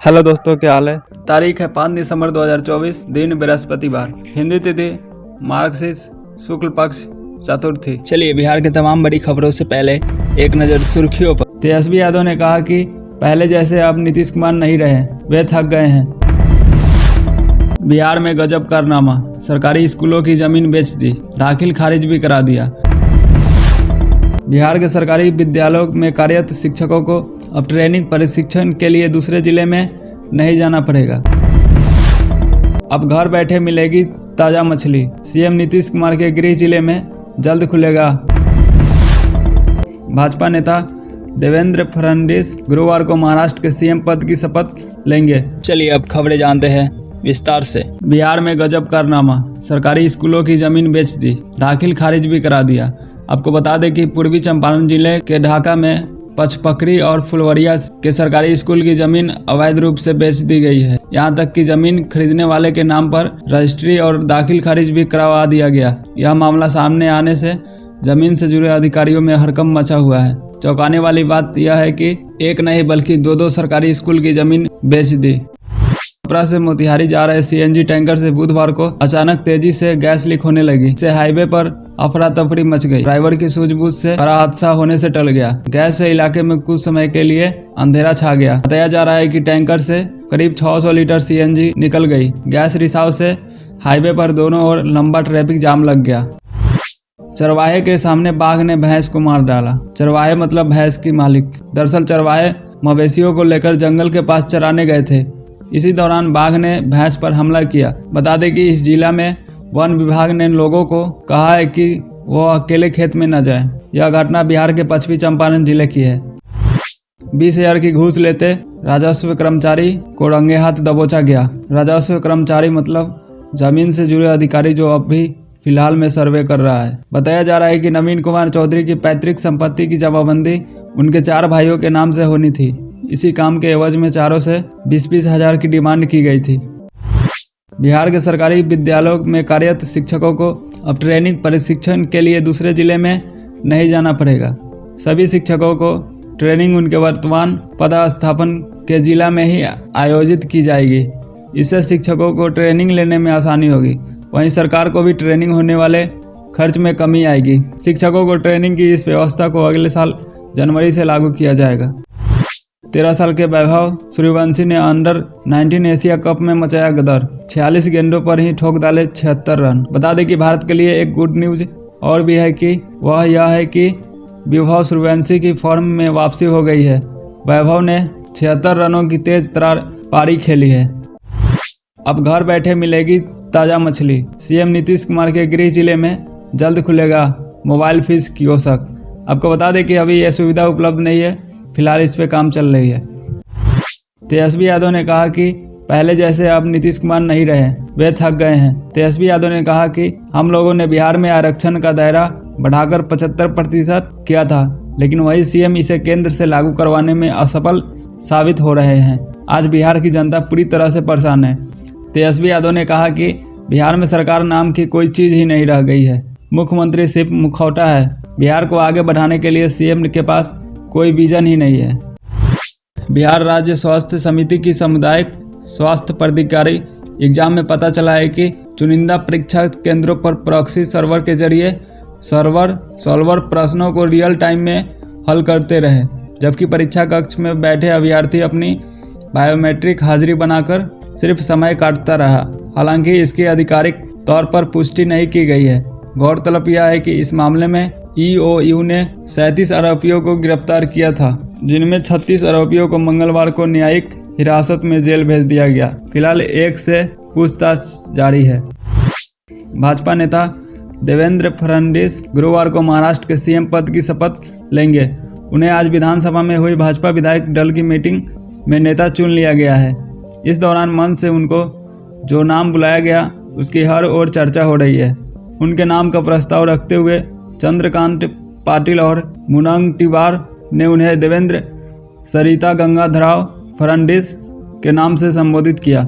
Hello दोस्तों, क्या हाल है। तारीख है 5 दिसंबर 2024, दिन बृहस्पतिवार, हिंदी तिथि मार्गशीर्ष शुक्ल पक्ष चतुर्थी। चलिए बिहार के तमाम बड़ी खबरों से पहले एक नज़र सुर्खियों पर। तेजस्वी यादव ने कहा कि पहले जैसे अब नीतीश कुमार नहीं रहे, वे थक गए हैं। बिहार में गजब कारनामा, सरकारी स्कूलों की जमीन बेच दी, दाखिल खारिज भी करा दिया। बिहार के सरकारी विद्यालयों में कार्यरत शिक्षकों को अब ट्रेनिंग प्रशिक्षण के लिए दूसरे जिले में नहीं जाना पड़ेगा। अब घर बैठे मिलेगी ताज़ा मछली। सीएम नीतीश कुमार के गृह जिले में जल्द खुलेगा। भाजपा नेता देवेंद्र फडणवीस गुरुवार को महाराष्ट्र के सीएम पद की शपथ लेंगे। चलिए अब खबरें जानते हैं विस्तार से। बिहार में गजब कारनामा, सरकारी स्कूलों की जमीन बेच दी, दाखिल खारिज भी करा दिया। आपको बता दें कि पूर्वी चंपारण जिले के ढाका में पचपकड़ी और फुलवरिया के सरकारी स्कूल की जमीन अवैध रूप से बेच दी गई है। यहां तक कि जमीन खरीदने वाले के नाम पर रजिस्ट्री और दाखिल खारिज भी करवा दिया गया। यह मामला सामने आने से जमीन से जुड़े अधिकारियों में हड़कंप मचा हुआ है। चौंकाने वाली बात यह है कि एक नहीं बल्कि दो सरकारी स्कूल की जमीन बेच दी। छपरा से मोतिहारी जा रहे सीएनजी टैंकर से बुधवार को अचानक तेजी से गैस लीक होने लगी। इससे हाईवे पर अफरा तफरी मच गई। ड्राइवर की सूझबूझ से बड़ा हादसा होने से टल गया। गैस से इलाके में कुछ समय के लिए अंधेरा छा गया। बताया जा रहा है कि टैंकर से करीब 600 लीटर सीएनजी निकल गई। गैस रिसाव से हाईवे पर दोनों ओर लंबा ट्रैफिक जाम लग गया। चरवाहे के सामने बाघ ने भैंस को मार डाला। चरवाहे मतलब भैंस की मालिक। दरअसल चरवाहे मवेशियों को लेकर जंगल के पास चराने गए थे। इसी दौरान बाघ ने भैंस पर हमला किया। बता दें कि इस जिला में वन विभाग ने लोगों को कहा है कि वो अकेले खेत में न जाएं। यह घटना बिहार के पश्चिमी चंपारण जिले की है। 20,000 की घूस लेते राजस्व कर्मचारी को रंगे हाथ दबोचा गया। राजस्व कर्मचारी मतलब जमीन से जुड़े अधिकारी जो अब भी फिलहाल में सर्वे कर रहा है। बताया जा रहा है कि नवीन कुमार चौधरी की पैतृक संपत्ति की जमाबंदी उनके 4 भाइयों के नाम से होनी थी। इसी काम के एवज में चारों से 20-20 हज़ार की डिमांड की गई थी। बिहार के सरकारी विद्यालयों में कार्यरत शिक्षकों को अब ट्रेनिंग प्रशिक्षण के लिए दूसरे जिले में नहीं जाना पड़ेगा। सभी शिक्षकों को ट्रेनिंग उनके वर्तमान पदस्थापन के जिला में ही आयोजित की जाएगी। इससे शिक्षकों को ट्रेनिंग लेने में आसानी होगी। वहीं सरकार को भी ट्रेनिंग होने वाले खर्च में कमी आएगी। शिक्षकों को ट्रेनिंग की इस व्यवस्था को अगले साल जनवरी से लागू किया जाएगा। 13 साल के वैभव सूर्यवंशी ने अंडर-19 एशिया कप में मचाया गदर। 46 गेंदों पर ही ठोक डाले 76 रन। बता दें कि भारत के लिए एक गुड न्यूज और भी है कि वह यह है कि वैभव सूर्यवंशी की फॉर्म में वापसी हो गई है। वैभव ने 76 रनों की तेज तर्रार पारी खेली है। अब घर बैठे मिलेगी ताज़ा मछली। सीएम नीतीश कुमार के गृह जिले में जल्द खुलेगा मोबाइल फिश कियोस्क। आपको बता दें कि अभी यह सुविधा उपलब्ध नहीं है, फिलहाल इस पे काम चल रही है। तेजस्वी यादव ने कहा कि पहले जैसे अब नीतीश कुमार नहीं रहे, वे थक गए हैं। तेजस्वी यादव ने कहा कि हम लोगों ने बिहार में आरक्षण का दायरा बढ़ाकर 75% किया था, लेकिन वही सीएम इसे केंद्र से लागू करवाने में असफल साबित हो रहे हैं। आज बिहार की जनता पूरी तरह से परेशान है। तेजस्वी यादव ने कहा कि बिहार में सरकार नाम की कोई चीज़ ही नहीं रह गई है। मुख्यमंत्री सिर्फ मुखौटा है। बिहार को आगे बढ़ाने के लिए सीएम के पास कोई विजन ही नहीं है। बिहार राज्य स्वास्थ्य समिति की सामुदायिक स्वास्थ्य प्राधिकारी एग्जाम में पता चला है कि चुनिंदा परीक्षा केंद्रों पर प्रॉक्सी सर्वर के जरिए सॉल्वर प्रश्नों को रियल टाइम में हल करते रहे, जबकि परीक्षा कक्ष में बैठे अभ्यर्थी अपनी बायोमेट्रिक हाजिरी बनाकर सिर्फ समय काटता रहा। हालांकि इसकी आधिकारिक तौर पर पुष्टि नहीं की गई है। गौरतलब यह है कि इस मामले में ईओयू ने 37 आरोपियों को गिरफ्तार किया था, जिनमें 36 आरोपियों को मंगलवार को न्यायिक हिरासत में जेल भेज दिया गया। फिलहाल एक से पूछताछ जारी है। भाजपा नेता देवेंद्र फडणवीस गुरुवार को महाराष्ट्र के सीएम पद की शपथ लेंगे। उन्हें आज विधानसभा में हुई भाजपा विधायक दल की मीटिंग में नेता चुन लिया गया है। इस दौरान मंच से उनको जो नाम बुलाया गया उसकी हर ओर चर्चा हो रही है। उनके नाम का प्रस्ताव रखते हुए चंद्रकांत पाटिल और मुनगंटीवार ने उन्हें देवेंद्र सरिता गंगाधरराव फडणवीस के नाम से संबोधित किया।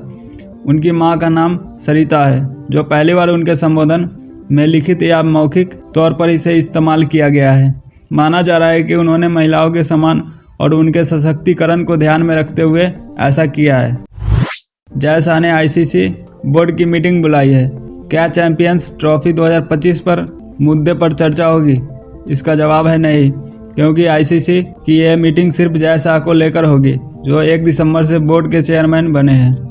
उनकी मां का नाम सरिता है, जो पहली बार उनके संबोधन में लिखित या मौखिक तौर पर इसे इस्तेमाल किया गया है। माना जा रहा है कि उन्होंने महिलाओं के सम्मान और उनके सशक्तिकरण को ध्यान में रखते हुए ऐसा किया है। जय शाह ने आईसीसी बोर्ड की मीटिंग बुलाई है। क्या चैंपियंस ट्रॉफी 2025 पर मुद्दे पर चर्चा होगी? इसका जवाब है नहीं, क्योंकि आईसीसी की यह मीटिंग सिर्फ जय शाह को लेकर होगी, जो 1 दिसंबर से बोर्ड के चेयरमैन बने हैं।